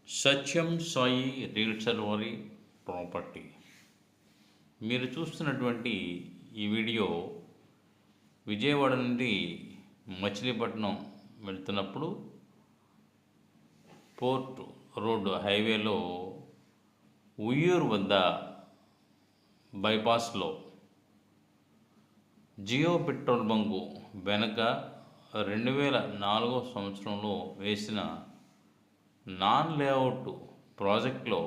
సత్యం Sai realtor వారి property. మీరు చూస్తున్నటువంటి ఈ వీడియో విజయవాడ నుండి మచిలీపట్నం వెళ్తున్నప్పుడు పోర్ట్ రోడ్ హైవేలో ఉయ్యూరు వద్ద బైపాస్లో జియో పెట్రోల్ బంకు వెనక 2004 సంవత్సరంలో వేసిన నాన్ లేఅవుట్ ప్రాజెక్ట్లో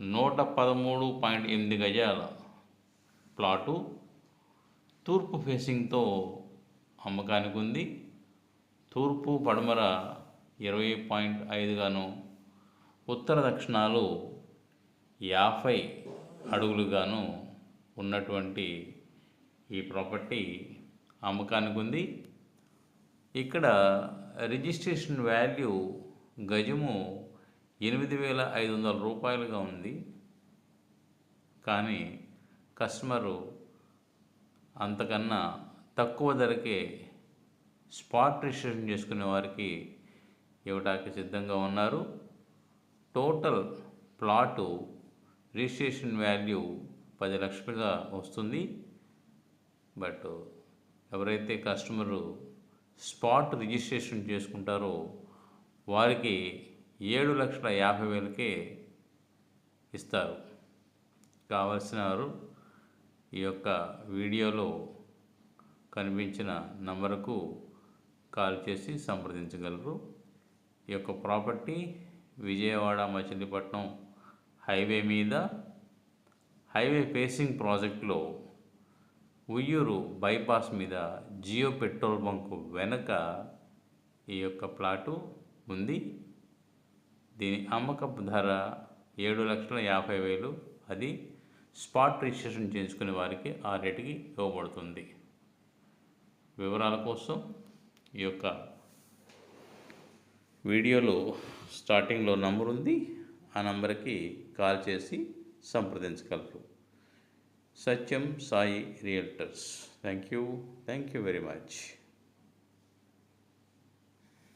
113.8 గజాల ప్లాటు తూర్పు ఫేసింగ్తో అమ్మకానికి ఉంది. తూర్పు పడమర 20.5 గాను, ఉత్తర దక్షిణాలు 50 అడుగులుగాను ఉన్నటువంటి ఈ ప్రాపర్టీ అమ్మకానికి ఉంది. ఇక్కడ రిజిస్ట్రేషన్ వాల్యూ గజము 8,500 రూపాయలుగా ఉంది. కానీ కస్టమరు అంతకన్నా తక్కువ ధరకే స్పాట్ రిజిస్ట్రేషన్ చేసుకునే వారికి ఇవ్వడానికి సిద్ధంగా ఉన్నారు. టోటల్ ప్లాటు రిజిస్ట్రేషన్ వాల్యూ 10 లక్షలుగా వస్తుంది. బట్ ఎవరైతే కస్టమరు స్పాట్ రిజిస్ట్రేషన్ చేసుకుంటారో వారికి 7,50,000కే ఇస్తారు. కావలసిన వారు ఈ యొక్క వీడియోలో కనిపించిన నంబరుకు కాల్ చేసి సంప్రదించగలరు. ఈ యొక్క ప్రాపర్టీ విజయవాడ మచిలీపట్నం హైవే మీద, హైవే ఫేసింగ్ ప్రాజెక్టులో ఉయ్యూరు బైపాస్ మీద జియో పెట్రోల్ బంకు వెనక ఈ యొక్క ప్లాటు ఉంది. దీని అమ్మకపు ధర 7,50,000. అది స్పాట్ రిజిస్ట్రేషన్ చేయించుకునే వారికి ఆ రేటుకి ఇవ్వబడుతుంది. వివరాల కోసం ఈ యొక్క వీడియోలో స్టార్టింగ్లో నంబర్ ఉంది. ఆ నంబర్కి కాల్ చేసి సంప్రదించగలరు. Satyam Sai realtors. Thank you very much.